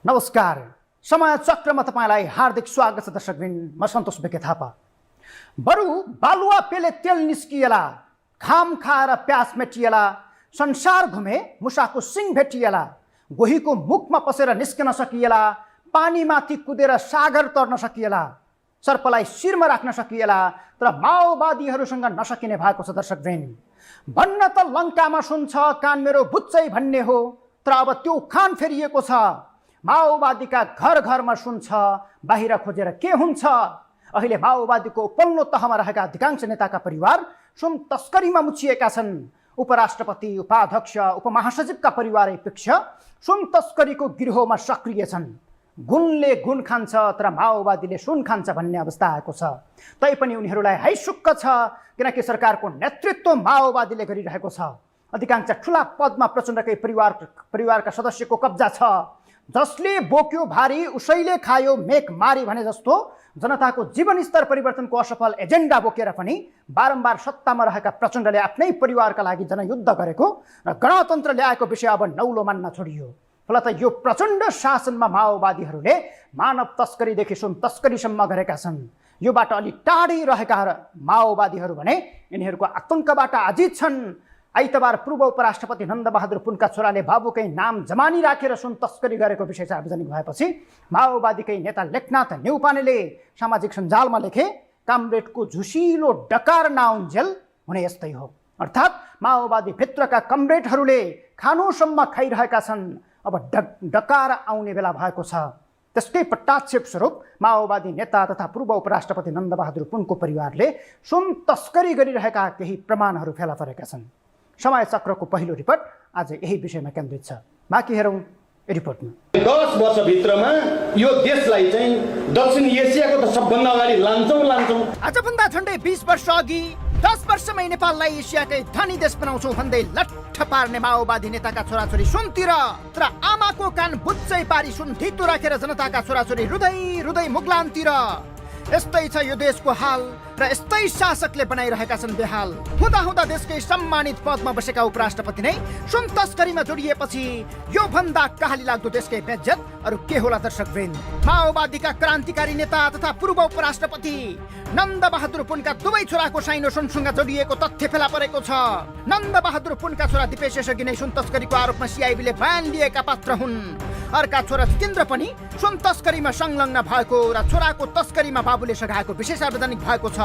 नमस्कार। समय चक्रमा तपाईलाई हार्दिक स्वागत छ दर्शकवृन्द। म सन्तोष बेके थापा। बरु बालुवा पेले तेल निस्किएला, घाम खाएर प्यास मेटिएला, संसार घुमे मुसाको सिङ भेटिएला, गोहीको मुखमा पसेर निस्कन सकिएला, पानीमाथि कुदेर सागर तर्न सकिएला, सर्पलाई शिरमा राख्न सकिएला, तर माओवादीहरूसँग नसकिने भएको छ दर्शकवृन्द। भन्न त लङ्कामा सुन्छ कान मेरो बुच्चै भन्ने हो, तर अब त्यो खान फेरिएको छ। माओवादीका घर घरमा सुन्छ, बाहिर खोजेर के हुन्छ। अहिले माओवादीको पल्लो तहमा रहेका अधिकांश नेताका परिवार सुन तस्करीमा मुछिएका छन्। उपराष्ट्रपति, उपाध्यक्ष, उपमहासचिवका परिवारै पक्ष सुन तस्करीको गिरोहमा सक्रिय छन्। गुणले गुण खान्छ तर माओवादीले सुन खान्छ भन्ने अवस्था आएको छ। तैपनि उनीहरूलाई हैसुक्क छ, किनकि सरकारको नेतृत्व माओवादीले गरिरहेको छ। अधिकांश ठुला पदमा प्रचण्डकै परिवारका सदस्यको कब्जा छ। जसले बोक्यो भारी उसैले खायो मेक मारी भने जस्तो जनताको जीवनस्तर परिवर्तनको असफल एजेन्डा बोकेर पनि बारम्बार सत्तामा रहेका प्रचण्डले आफ्नै परिवारका लागि जनयुद्ध गरेको र गणतन्त्र ल्याएको विषय अब नौलो मान्न छोडियो। फलत यो प्रचण्ड शासनमा माओवादीहरूले मानव तस्करीदेखि सुन तस्करीसम्म गरेका छन्। योबाट अलि टाढै रहेका माओवादीहरू भने यिनीहरूको आतंकबाट अजित छन्। आइतबार पूर्व उपराष्ट्रपति नन्दबहादुर पुनका छोराले बाबुकै नाम जमानी राखेर सुन तस्करी गरेको विषय सार्वजनिक भएपछि माओवादीकै नेता लेखनाथ न्यौपानेले सामाजिक सञ्जालमा लेखे, कामरेडको झुसिलो डकार नाउन्जेल हुने यस्तै हो। अर्थात् माओवादी भित्रका कमरेडहरूले खानुसम्म खाइरहेका छन्, अब डकार आउने बेला भएको छ। त्यसकै पट्टाक्षेप स्वरूप माओवादी नेता तथा पूर्व उपराष्ट्रपति नन्दबहादुर पुनको परिवारले सुन तस्करी गरिरहेका केही प्रमाणहरू फेला परेका छन्। समय चक्रको पहिलो रिपोर्ट आज यही विषयमा केन्द्रित छ। बाँकी हेरौँ रिपोर्टमा। 10 वर्षभित्रमा यो देशलाई चाहिँ दक्षिण एसियाको त सबभन्दा अगाडि लान्छौँ। आजभन्दा झन्डै 20 वर्ष अघि 10 वर्षमै नेपाललाई एसियाकै धनी देश बनाउँछौँ भन्दै लट्ठ पार्ने माओवादी नेताका छोराछोरी सुनतिर, तर आमाको कान बुच्चै पारी सुन धितो राखेर जनताका छोराछोरी रुदै रुदै मुगलानतिर। यस्तै छ यो देशको हाल र यस्तै शासकले बनाइरहेका छन् बेहाल। हुँदा देशकै सम्मानित पदमा बसेका उपराष्ट्रपति नै सुन तस्करीमा जोडिएपछि यो भन्दा कहाली लाग्दो देशकै बेज्जत अरू के होला दर्शकवृन्द। माओवादीका क्रान्तिकारी नेता तथा पूर्व उपराष्ट्रपति नन्दबहादुर पुनका दुवै छोराको साइनो सुनसँग जोडिएको तथ्य फेला परेको छ। नन्दबहादुर पुनका छोरा दिपेश यसअघि नै सुन तस्करीको आरोपमा सिआइबीले बयान लिएका पात्र हुन्। अर्का छोरा जितेन्द्र पनि सुन तस्करीमा संलग्न भएको र छोराको तस्करीमा बाबुले सघाएको विषय सार्वजनिक भएको छ,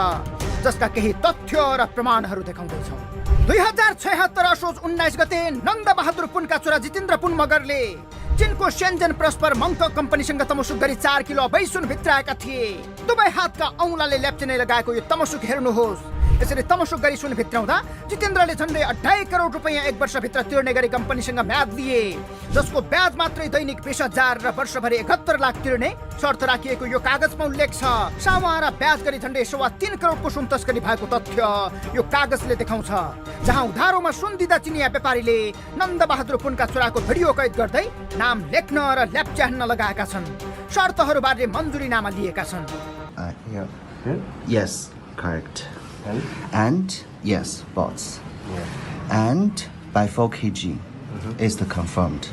जसका केही तथ्य र प्रमाणहरू देखाउँदैछौँ। 2076 असोज 19 गते नन्दबहादुर पुनका छोरा जितेन्द्र पुन मगरले चीनको शेन्जेन प्रस्पर मङ्क कम्पनीसँग तमसुक गरी 4 किलो अवैध सुन भित्राएका थिए। दुवै हातका औँलाले ल्याप्चिने लगाएको यो तमसुक हेर्नुहोस्। यसरी तमसुक गरी सुन भित्राउँदा जितेन्द्रले झन्डै 2.5 करोड रुपैयाँ 1 वर्षभित्र तिर्ने गरी कम्पनीसँग म्याद लिए, जसको ब्याज मात्रै दैनिक 20,000 र वर्षभरि 71 लाख तिर्ने शर्त राखिएको यो कागजमा उल्लेख छ। सामा र ब्याज गरी झन्डै 3.25 करोडको सुन तस्करी भएको तथ्य यो कागजले देखाउँछ। जहाँ उधारोमा सुन दिँदा चिनिया व्यापारीले नन्दबहादुर पुनका छोराको भिडियो कैद गर्दै नाम लेख्न र ल्याप्च्यान्न लगाएका छन्। शर्तहरूबारे मन्जुरीनामा लिएका छन्। Yes, correct. And yes, bots. And by 4 kg is the confirmed.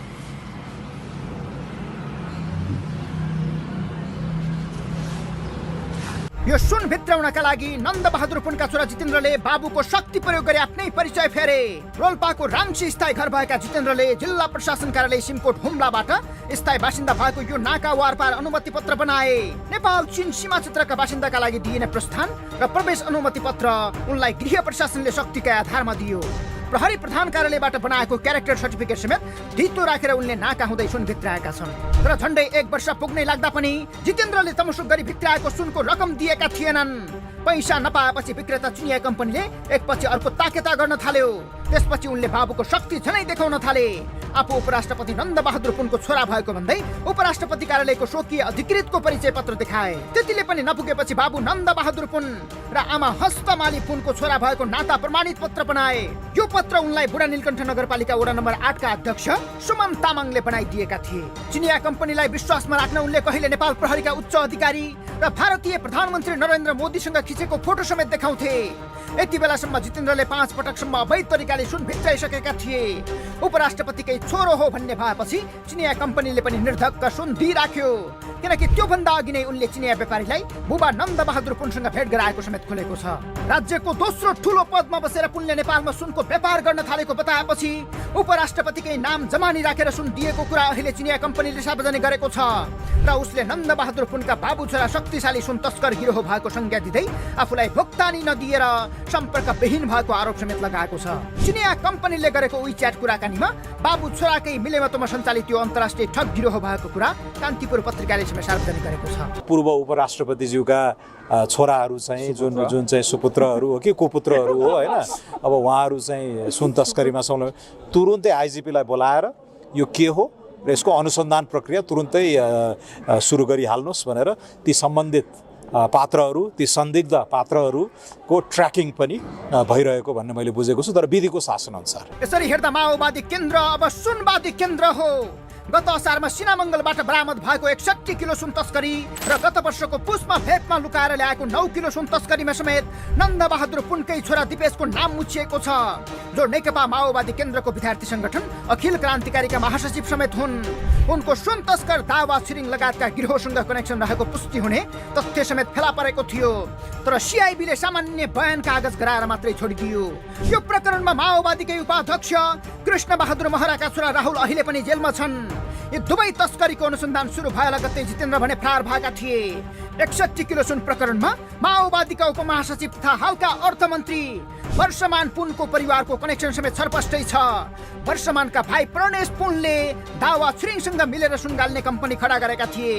यो सुन भित्राउनका लागि नन्दबहादुर पुनका छोरा जितेन्द्रले बाबुको शक्ति प्रयोग गरी आफ्नै परिचय फेरे। रोल्पाको राङ्सी स्थायी घर भएका जितेन्द्रले जिल्ला प्रशासन कार्यालय सिमकोट हुम्लाबाट स्थायी बासिन्दा भएको यो नाका वारपार अनुमति पत्र बनाए। नेपाल चीन सीमा क्षेत्रका बासिन्दाका लागि दिइने प्रस्थान र प्रवेश अनुमति पत्र उनलाई गृह प्रशासनले शक्तिका आधारमा दियो। प्रहरी प्रधान कार्यालयबाट बनाएको क्यारेक्टर सर्टिफिकेट समेत धितो राखेर उनले नाका हुँदै सुन भित्राएका छन्। तर झन्डै 1 वर्ष पुग्नै लाग्दा पनि जितेन्द्रले तमसुक गरी भित्राएको सुनको रकम दिएका थिएनन्। पैसा नपाएपछि विक्रेता चिनिया कम्पनीले एकपछि अर्को ताकेता गर्न थाल्यो। त्यसपछि उनले बाबुको शक्ति झनै देखाउन थाले। आफू उपराष्ट्रपति नन्दबहादुर पुनको छोरा भएको भन्दै उपराष्ट्रपति कार्यालयको स्वकीय अधिकृतको परिचय पत्र देखाए। त्यतिले पनि नपुगेपछि बाबु नन्दबहादुर पुन र आमा हस्तमाली पुनको छोरा भएको नाता प्रमाणित पत्र बनाए। यो पत्र उनलाई बुढा नीलकण्ठ नगरपालिका वडा नम्बर 8 का अध्यक्ष सुमन तामाङले बनाइदिएका थिए। चिनिया कम्पनीलाई विश्वासमा राख्न उनले कहिले नेपाल प्रहरीका उच्च अधिकारी र भारतीय प्रधानमन्त्री नरेन्द्र मोदीसँग खिचेको फोटो समेत देखाउँथे। यति बेलासम्म जितेन्द्रले 5 पटकसम्म अवैध तरिकाले सुन भित्राइसकेका थिए। उपराष्ट्रपतिकै छोरो हो भन्ने भएपछि चिनिया कम्पनीले पनि निर्धक्क सुन दिइराख्यो, किनकि त्योभन्दा अघि नै उनले चिनिया व्यापारीलाई बुबा नन्द बहादुर पुनसँग भेट गराएको समेत खुलेको छ। राज्यको दोस्रो ठुलो पदमा बसेर पुनले नेपालमा सुनको व्यापार गर्न थालेको बताएपछि उपराष्ट्रपतिकै नाम जमानी राखेर सुन दिएको कुरा अहिले चिनिया कम्पनीले सार्वजनिक गरेको छ र उसले नन्द बहादुर पुनका बाबु छोरा शक्तिशाली सुन तस्कर गिरोह भएको संज्ञा दिँदै आफूलाई भुक्तानी नदिएर सम्पर्कविहीन भएको आरोप समेत लगाएको छ। चिनिया कम्पनीले गरेको विच्याट कुराकानीमा बाबु छोराकै मिलेमतोमा सञ्चालित यो अन्तर्राष्ट्रिय ठग गिरोह भएको कुरा कान्तिपुर पत्रिकाले समेत सार्वजनिक गरेको छ। पूर्व उपराष्ट्रपतिज्यूका छोराहरू चाहिँ जुन चाहिँ सुपुत्रहरू हो कि कुपुत्रहरू हो होइन, अब उहाँहरू चाहिँ सुन तस्करीमा तुरुन्तै आइजिपीलाई बोलाएर यो के हो र यसको अनुसन्धान प्रक्रिया तुरुन्तै सुरु गरिहाल्नुहोस् भनेर ती सम्बन्धित पात्रहरू, ती संदिग्ध पात्रहरूको ट्र्याकिङ पनि भइरहेको भन्ने मैले बुझेको छु, तर विधिको शासनअनुसार। यसरी हेर्दा माओवादी केन्द्र अब सुनवादी केन्द्र हो। गत असारमा सिनामङ्गलबाट बरामद भएको 61 किलो सुन तस्करी र गत वर्षको पुसमा भेटमा लुकाएर ल्याएको 9 किलो सुन तस्करीमा समेत नन्द बहादुर पुनकै छोरा दिपेशको नाम मुछिएको छ, जो नेकपा माओवादी केन्द्रको विद्यार्थी संगठन अखिल क्रान्तिकारीका महासचिव समेत हुन्। उनको सुन तस्कर दावा छिरिङ लगायतका गिरोहसँग कनेक्सन रहेको पुष्टि हुने तथ्य समेत फेला परेको थियो, तर सिआइबीले सामान्य बयान कागज गराएर मात्रै छोडिदियो। यो प्रकरणमा माओवादीकै उपाध्यक्ष कृष्ण बहादुर महराका छोरा राहुल अहिले पनि जेलमा छन्। यी दुवै तस्करीको अनुसन्धान सुरु भए लगत्तै जितेन्द्र भने फरार भएका थिए। 61 किलो सुन प्रकरणमा माओवादीका उपमहासचिव तथा हालका अर्थमन्त्री वर्षमान पुनको परिवारको कनेक्सन समेत छरपष्टै छ। वर्षमानका भाइ प्रणेश पुनले दावा छिरिङसँग मिलेर सुन गाल्ने कम्पनी खडा गरेका थिए।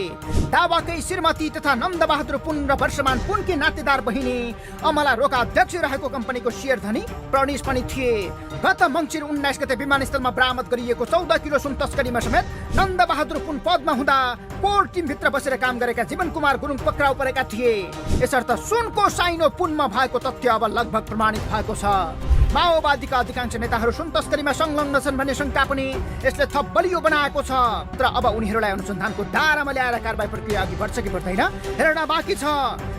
दावाकै श्रीमती तथा नन्द बहादुर पुन र वर्षमान पुनकी नातेदार बहिनी अमला रोका अध्यक्ष रहेको कम्पनीको शेयर धनी प्रणेश पनि थिए। गत मङ्सिर 19 गते विमानस्थलमा बरामद गरिएको 14 किलो सुन तस्करीमा समेत नन्द बहादुर पुन पदमा हुँदा कोर टिमभित्र बसेर काम गरेका जीवन कुमार गुरुङ पक्राउ परेका थिए। यसर्थ सुनको साइनो पुनमा भएको तथ्य अब लगभग प्रमाणित भएको छ। माओवादीका अधिकांश नेताहरू सुन तस्करीमा संलग्न छन् भन्ने शङ्का पनि यसले थप बलियो बनाएको छ, तर अब उनीहरूलाई अनुसन्धानको दायरामा ल्याएर कारबाही प्रक्रिया अघि बढ्छ कि बढ्दैन हेर्न बाँकी छ।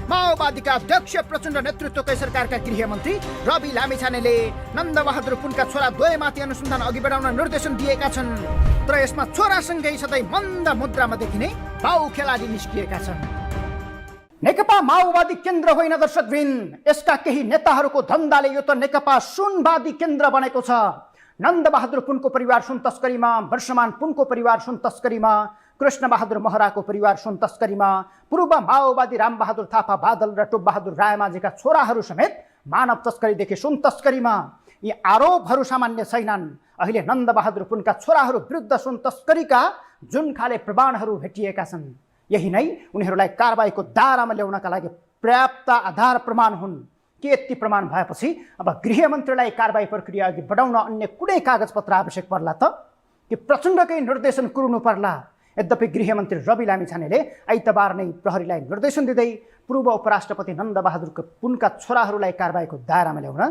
माओवादीका अध्यक्ष प्रचण्ड नेतृत्वकै सरकारका गृहमन्त्री रवि लामिछानेले नन्द बहादुर पुनका छोरा द्वयमाथि अनुसन्धान अघि बढाउन निर्देशन दिएका छन्, तर यसमा छोरासँगै सधैँ मन्द मुद्रामा देखिने बाउ खेलाडी निस्किएका छन्। नेकपा माओवादी केन्द्र होइन दर्शकवृन्द, यसका केही नेताहरूको धन्दाले यो त नेकपा सुनवादी केन्द्र बनेको छ। नन्द बहादुर पुनको परिवार सुन तस्करीमा, वर्षमान पुनको परिवार सुन तस्करीमा, कृष्ण बहादुर महराको परिवार सुन तस्करीमा, पूर्व माओवादी रामबहादुर थापा बादल र टोपबहादुर रायमाझीका छोराहरू समेत मानव तस्करीदेखि सुन तस्करीमा। यी आरोपहरू सामान्य छैनन्। अहिले नन्द बहादुर पुनका छोराहरू विरुद्ध सुन तस्करीका जुन खाले प्रमाणहरू भेटिएका छन्, यही नै उनीहरूलाई कारबाहीको दायरामा ल्याउनका लागि पर्याप्त आधार प्रमाण हुन्। के यति प्रमाण भएपछि अब गृहमन्त्रीलाई कारबाही प्रक्रिया अघि बढाउन अन्य कुनै कागजपत्र आवश्यक पर्ला त कि प्रचण्डकै निर्देशन कुर्नु पर्ला? यद्यपि गृहमन्त्री रवि लामिछानेले आइतबार नै प्रहरीलाई निर्देशन दिँदै पूर्व उपराष्ट्रपति नन्द बहादुर पुनका छोराहरूलाई कारबाहीको दायरामा ल्याउन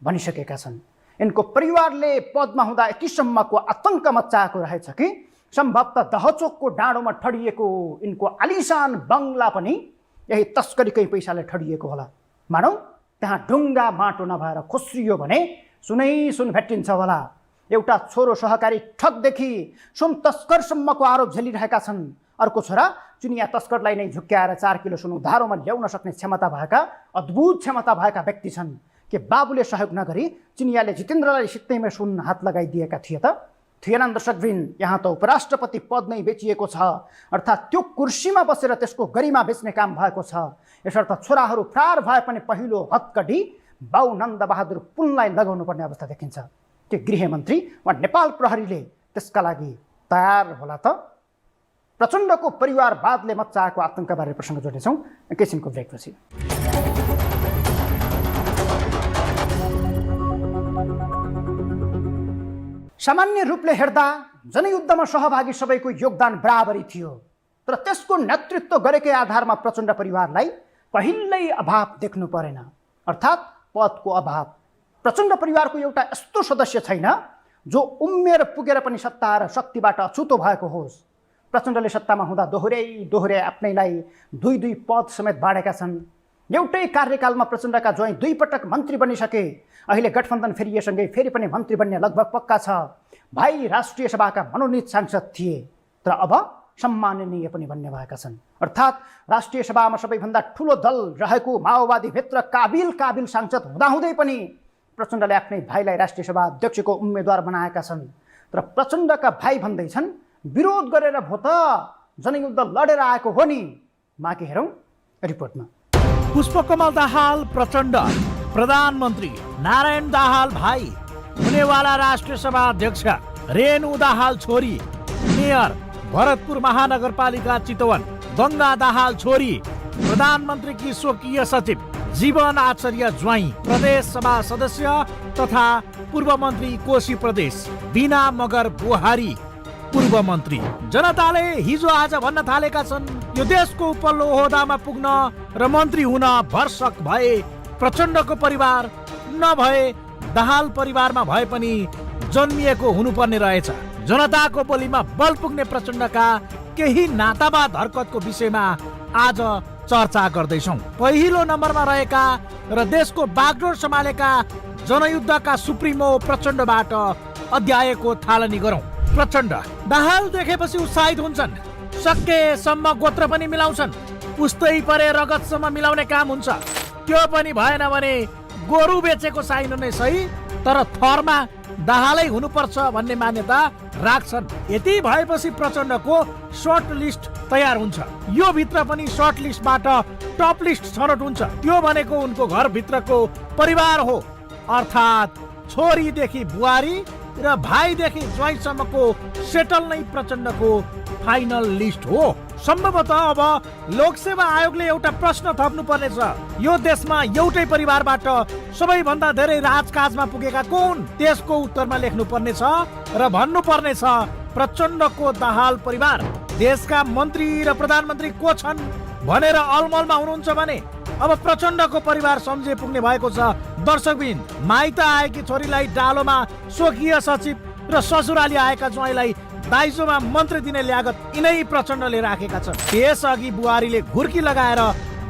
भनिसकेका छन्। यिनको परिवारले पदमा हुँदा यतिसम्मको आतंक मच्चाएको रहेछ कि सम्भवतः दहचोकको डाँडोमा ठडिएको यिनको आलिशान बङ्गला पनि यही तस्करीकै पैसाले ठडिएको होला। मानौ त्यहाँ ढुङ्गा माटो नभएर खोस्रियो भने सुनै सुन भेटिन्छ होला। एउटा छोरो सहकारी ठगदेखि सुन तस्करसम्मको आरोप झेलिरहेका छन्। अर्को छोरा चिनिया तस्करलाई नै झुक्क्याएर 4 किलो सुन उधारोमा ल्याउन सक्ने क्षमता भएका, अद्भुत क्षमता भएका व्यक्ति छन्। के बाबुले सहयोग नगरी चिनियाले जितेन्द्रलाई सित्तैमा सुन हात लगाइदिएका थिए त? थिएनन् दर्शकवृन्द। यहाँ त उपराष्ट्रपति पद नै बेचिएको छ, अर्थात् त्यो कुर्सीमा बसेर त्यसको गरिमा बेच्ने काम भएको छ। यसर्थ छोराहरू फरार भए पनि पहिलो हतकडी बाउ नन्द बहादुर पुनलाई लगाउनु पर्ने अवस्था देखिन्छ। के गृहमन्त्री वा नेपाल प्रहरीले त्यसका लागि तयार होला त? प्रचण्डको परिवारवादले मच्चाएको आतंकबारे प्रसङ्ग जोड्नेछौँ एकैछिनको ब्रेकपछि। सामान्य रूपले हेर्दा जनयुद्धमा सहभागी सबैको योगदान बराबरी थियो, तर त्यसको नेतृत्व गरेकै आधारमा प्रचण्ड परिवारलाई कहिल्यै अभाव देख्नु परेन, अर्थात् पदको अभाव। प्रचण्ड परिवारको एउटा यस्तो सदस्य छैन जो उमेर पुगेर पनि सत्ता र शक्तिबाट अछुतो भएको होस्। प्रचण्डले सत्तामा हुँदा दोहोर्याई आफ्नैलाई 2 पद समेत बाँडेका छन्। एउटै कार्यकालमा प्रचण्डका ज्वाइँ 2 पटक मन्त्री बनिसके। अहिले गठबन्धन फेरिएसँगै फेरि पनि मन्त्री बन्ने लगभग पक्का छ। भाइ राष्ट्रिय सभाका मनोनीत सांसद थिए, तर अब सम्माननीय पनि बन्ने भएका छन्। अर्थात् राष्ट्रिय सभामा सबैभन्दा ठुलो दल रहेको माओवादीभित्र काबिल सांसद हुँदाहुँदै पनि प्रचण्डले आफ्नै भाइलाई राष्ट्रिय सभा अध्यक्षको उम्मेद्वार बनाएका छन्। तर प्रचण्डका भाइ भन्दैछन् विरोध गरेर भो त जनयुद्ध लडेर आएको हो नि। बाँकी हेरौँ रिपोर्टमा। पुष्पकमल दाहाल प्रचण्ड, प्रधानमन्त्री नारायण दाहाल भाइ, हुनेवाला राष्ट्रिय सभा अध्यक्ष रेणु दाहाल छोरी, मेयर भरतपुर महानगरपालिका चितवन गङ्गा दाहाल छोरी, प्रधानमन्त्रीकी स्वकीय सचिव जीवन आचार्य ज्वाइँ, प्रदेश सभा सदस्य तथा पूर्व मन्त्री कोशी प्रदेश बिना मगर बुहारी, पूर्व मन्त्री। जनताले हिजो आज भन्न थालेका छन् यो देशको उपल्लो ओहदामा पुग्न र मन्त्री हुन भरसक भए प्रचण्डको परिवार नभए दाहाल परिवारमा भए पनि जन्मिएको हुनुपर्ने रहेछ। जनताको बोलीमा बल पुग्ने प्रचण्डका केही नातावाद हरकतको विषयमा आज चर्चा गर्दैछौँ। पहिलो नम्बरमा रहेका र देशको बागडोर सम्हालेका जनयुद्धका सुप्रिमो प्रचण्डबाट अध्यायको थालनी गरौँ। प्रचण्ड दाहाल देखेपछि उत्साहित हुन्छन्, सकेसम्म गोत्र पनि मिलाउँछन्, उस्तै परे रगतसम्म मिलाउने काम हुन्छ। त्यो पनि भएन भने गोरु बेचेको साइन नै सही, तर थरमा दाहालै हुनुपर्छ भन्ने मान्यता राख्छन्। यति भएपछि प्रचण्डको सर्ट लिस्ट तयार हुन्छ। यो भित्र पनि सर्ट लिस्टबाट टप लिस्ट छनौट हुन्छ। त्यो भनेको उनको घरभित्रको परिवार हो, अर्थात् छोरीदेखि बुहारी र भाइदेखि ज्वाइँसम्मको सेटल नै प्रचण्डको फाइनल लिस्ट हो। सम्भवतः अब लोकसेवा आयोगले एउटा प्रश्न थप्नु पर्नेछ, यो देशमा एउटै परिवारबाट सबैभन्दा धेरै राजकाजमा पुगेका कुन? त्यसको उत्तरमा लेख्नु पर्नेछ र भन्नु पर्नेछ प्रचण्डको दाहाल परिवार। देशका मन्त्री र प्रधानमन्त्री को छन् भनेर अलमलमा हुनुहुन्छ भने अब प्रचण्डको परिवार सम्झे पुग्ने भएको छ। दर्शकबिन, माइत आएकी छोरीलाई डालोमा स्वकीय सचिव र ससुराली आएका ज्वाइँलाई दाइजोमा मन्त्री दिने ल्यागत यिनै प्रचण्डले राखेका छन्। त्यसअघि बुहारीले घुर्की लगाएर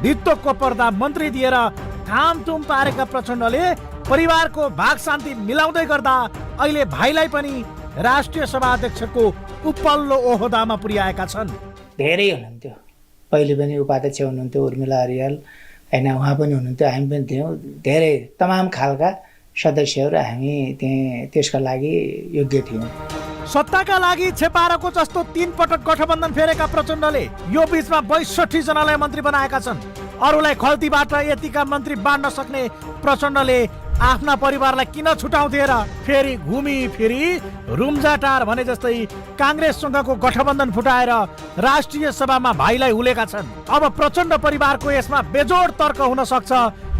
भित्तोको पर्दा मन्त्री दिएर कामथुम पारेका प्रचण्डले परिवारको भाग शान्ति मिलाउँदै गर्दा अहिले भाइलाई पनि राष्ट्रिय सभा अध्यक्षको उपल्लो ओहदामा पुर्याएका छन्। धेरै हुनुहुन्थ्यो, पहिले पनि उपाध्यक्ष हुनुहुन्थ्यो उर्मिला अरियाल, होइन उहाँ पनि हुनुहुन्थ्यो, हामी पनि थियौँ। धेरै तमाम खालका सदस्यहरू हामी त्यसका लागि योग्य थियौँ। सत्ताका लागि छेपारको जस्तो 3 पटक गठबन्धन फेरेका प्रचण्डले यो बीचमा 62 जनालाई मन्त्री बनाएका छन्। अरूलाई खल्तीबाट यतिका मन्त्री बाँड्न सक्ने प्रचण्डले आफ्ना परिवारलाई किन छुटाउँथे र? फेरि घुमी फिरी रुम्जाटार भने जस्तै काङ्ग्रेससँगको गठबन्धन फुटाएर राष्ट्रिय सभामा भाइलाई हुलेका छन्। अब प्रचण्ड परिवारको यसमा बेजोड तर्क हुन सक्छ।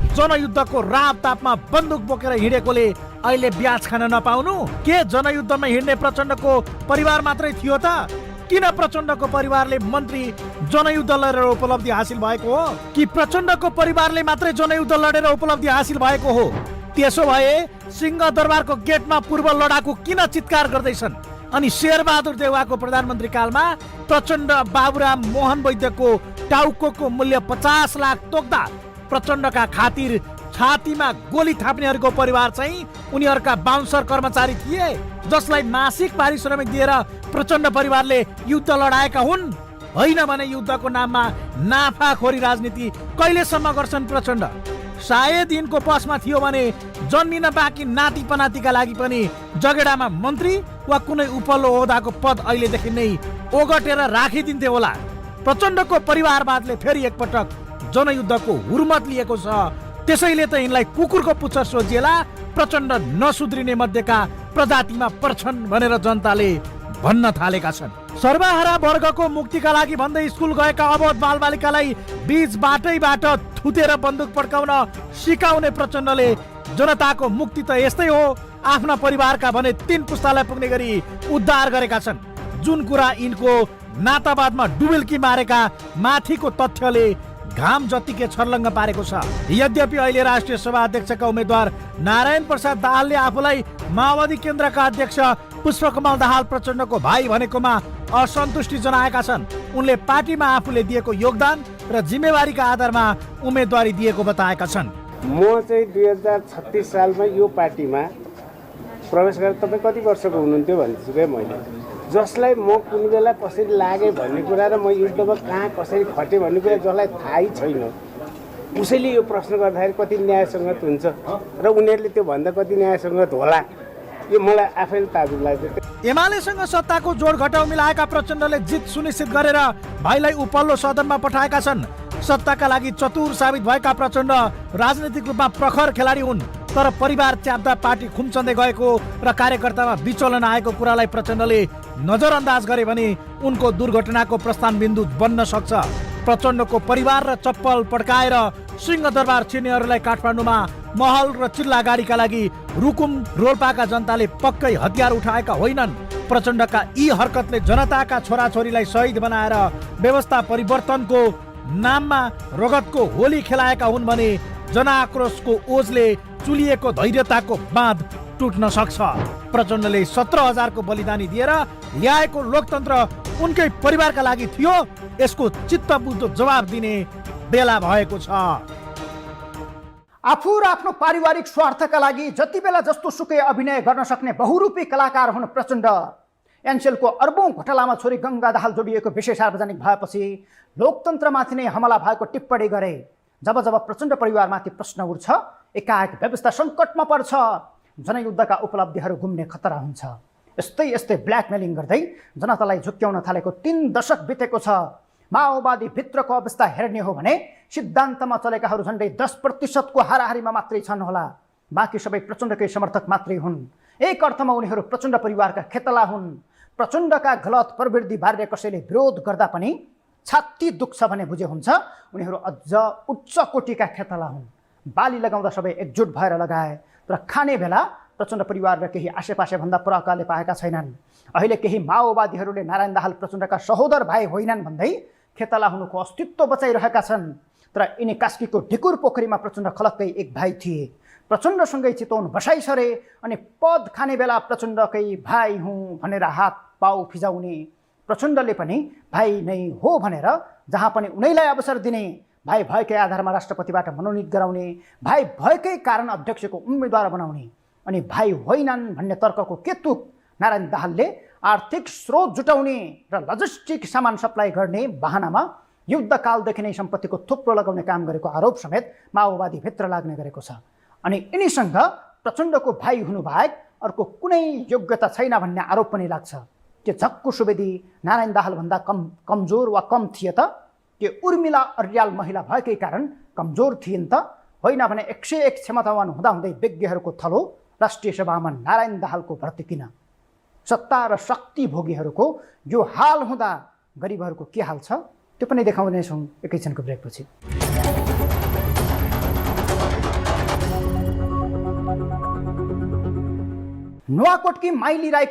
जनयुद्धको रापतापमा बन्दुक बोकेर हिँडेकोले अहिले ब्याज खान नपाउनु? के जनयुद्धमा हिँड्ने प्रचण्डको परिवार मात्रै थियो त? किन प्रचण्डको परिवारले मन्त्री जनयुद्ध लडेर उपलब्धि हासिल भएको हो कि प्रचण्डको परिवारले मात्रै जनयुद्ध लडेर उपलब्धि हासिल भएको हो? त्यसो भए सिंहदरबारको गेटमा पूर्व लडाकु किन चित्कार गर्दैछन्? अनि शेरबहादुर देउवाको प्रधानमन्त्री कालमा प्रचण्ड बाबुराम मोहन वैद्यको टाउको मूल्य 50 लाख तोक्दा प्रचण्डका खातिर छातीमा गोली थाप्नेहरूको परिवार चाहिँ उनीहरूका बाउन्सर कर्मचारी थिए जसलाई मासिक पारिश्रमिक दिएर प्रचण्ड परिवारले युद्ध लडाएका हुन्। होइन भने युद्धको नाममा नाफाखोरी राजनीति कहिलेसम्म गर्छन् प्रचण्ड? सायद यिनको पसमा थियो भने जन्मिन बाँकी नाति पनातिका लागि पनि जगेडामा मन्त्री वा कुनै उपल्लो ओहदाको पद अहिलेदेखि नै ओगटेर राखिदिन्थे होला। प्रचण्डको परिवारवादले फेरि एकपटक जनयुद्धको हुर्मत लिएको छ। त्यसैले त यिनलाई कुकुरको पुच्छर सोझिएला प्रचण्ड नसुध्रिने मध्येका प्रजातिमा पर्छन् भनेर जनताले भन्न थालेका छन्। सर्वहारा वर्गको मुक्तिका लागि भन्दै स्कुल गएका अबोध बालबालिकालाई बीच बाटैबाट थुतेर बन्दुक पड्काउन सिकाउने प्रचण्डले जनताको मुक्ति त यस्तै हो, आफ्ना परिवारका भने 3 पुस्तालाई पुग्ने गरी उद्धार गरेका छन्। जुन कुरा यिनको नातावादमा डुबेल्की मारेका माथिको तथ्यले घाम जतिकै छर्लङ्ग पारेको छ। यद्यपि अहिले राष्ट्रिय सभा अध्यक्षका उम्मेद्वार नारायण प्रसाद दाहालले आफूलाई माओवादी केन्द्रका अध्यक्ष पुष्पकमल दाहाल प्रचण्डको भाइ भनेकोमा असन्तुष्टि जनाएका छन्। उनले पार्टीमा आफूले दिएको योगदान र जिम्मेवारीका आधारमा उम्मेदवारी दिएको बताएका छन्। म चाहिँ 2036 सालमा यो पार्टीमा प्रवेश गरेर तपाईँ कति वर्षको हुनुहुन्थ्यो भन्छु क्या मैले, जसलाई म कुन बेला कसरी लागेँ भन्ने कुरा र म युद्धमा कहाँ कसरी खटेँ भन्ने कुरा जसलाई थाहै छैन, उसैले यो प्रश्न गर्दाखेरि कति न्यायसङ्गत हुन्छ र उनीहरूले त्यो भन्दा कति न्यायसङ्गत होला, यो मलाई आफैले ताजुब लाग्छ। एमालेसँग सत्ताको जोड घटाउ मिलाएका प्रचण्डले जित सुनिश्चित गरेर भाइलाई उपल्लो सदनमा पठाएका छन्। सत्ताका लागि चतुर साबित भएका प्रचण्ड राजनीतिक रूपमा प्रखर खेलाडी हुन्, तर परिवार च्याप्दा पार्टी खुम्चन्दै गएको र कार्यकर्तामा विचलन आएको कुरालाई प्रचण्डले नजरअन्दाज गरे भने उनको दुर्घटनाको प्रस्थान बिन्दु बन्न सक्छ। प्रचण्डको परिवार र चप्पल पड्काएर सिंहदरबार छिर्नेहरूलाई काठमाडौँमा महल र चिल्ला गाडीका लागि रुकुम रोल्पाका जनताले पक्कै हतियार उठाएका होइनन्। प्रचण्डका यी हरकतले जनताका छोराछोरीलाई शहीद बनाएर व्यवस्था परिवर्तनको नाममा रगतको होली खेलाएका हुन् भने जनआक्रोशको ओजले चुलिएको धैर्यताको बाँध टुट्न सक्छ। प्रचण्डले 17,000 को बलिदानी दिएर ल्याएको लोकतन्त्र उनकै परिवारका लागि थियो, यसको चित्तबुझ्दो जवाब दिने बेला भएको छ। आफू र आफ्नो पारिवारिक स्वार्थका लागि जति बेला जस्तो सुकै अभिनय गर्न सक्ने बहुरूपी कलाकार हुन् प्रचण्ड। एनसेलको अर्बौं घोटालामा छोरी गङ्गा दाहाल जोडिएको विषय सार्वजनिक भएपछि लोकतन्त्रमाथि नै हमला भएको टिप्पणी गरे। जब जब प्रचण्ड परिवारमाथि प्रश्न उठ्छ, एकाएक व्यवस्था सङ्कटमा पर्छ, जनयुद्धका उपलब्धिहरू गुम्ने खतरा हुन्छ। यस्तै यस्तै ब्ल्याकमेलिङ गर्दै जनतालाई झुक्क्याउन थालेको 3 दशक बितेको छ। माओवादी भित्रको अवस्था हेर्ने हो भने सिद्धान्तमा चलेकाहरू झन्डै 10% को हाराहारीमा मात्रै छन् होला, बाँकी सबै प्रचण्डकै समर्थक मात्रै हुन्। एक अर्थमा उनीहरू प्रचण्ड परिवारका खेतला हुन्। प्रचण्डका गलत प्रवृत्ति बारे कसैले विरोध गर्दा पनि छाती दुख्छ भने बुझे हुन्छ उनीहरू अझ उच्च कोटिका खेतला हुन्। बाली लगाउँदा सबै एकजुट भएर लगाए, तर खाने बेला प्रचण्ड परिवार र केही आसेपासेभन्दा परकाले पाएका छैनन्। अहिले केही माओवादीहरूले नारायण दाहाल प्रचण्डका सहोदर भाइ होइनन् भन्दै खेतला हुनुको अस्तित्व बचाइरहेका छन्। तर यिनी कास्कीको ढिकुर पोखरीमा प्रचण्ड खलक्कै एक भाइ थिए। प्रचण्डसँगै चितवन बसाइ सरे अनि पद खाने बेला प्रचण्डकै भाइ हुँ भनेर हात पाउ फिजाउने। प्रचण्डले पनि भाइ नै हो भनेर जहाँ पनि उनैलाई अवसर दिने, भाइ भएकै आधारमा राष्ट्रपतिबाट मनोनित गराउने, भाइ भएकै कारण अध्यक्षको उम्मेदवार बनाउने। अनि भाइ होइनन् भन्ने तर्कको के तुक नारायण दाहालले आर्थिक स्रोत जुटाउने र लजिस्टिक सामान सप्लाई गर्ने बहानामा युद्धकालदेखि नै सम्पत्तिको थुप्रो लगाउने काम गरेको आरोप समेत माओवादी भित्र लाग्ने गरेको छ। अनि यिनीसँग प्रचण्डको भाइ हुनु बाहेक अर्को कुनै योग्यता छैन भन्ने आरोप पनि लाग्छ। के झक्कु सुवेदी नारायण दाहालभन्दा कमजोर वा कम थिए त? के उर्मिला अर्याल महिला भएकै कारण कमजोर थिइन् त? होइन भने 101 क्षमतावान हुँदाहुँदै विज्ञहरूको थलो राष्ट्रिय सभामा नारायण दाहालको भर्ती किन? सत्ता र शक्ति भोगीहरूको यो हाल हुँदा गरिबहरूको के हाल छ त्यो पनि देखाउनेछौँ एकैछिनको ब्रेकपछि। नुवाकोटकी माइली राईको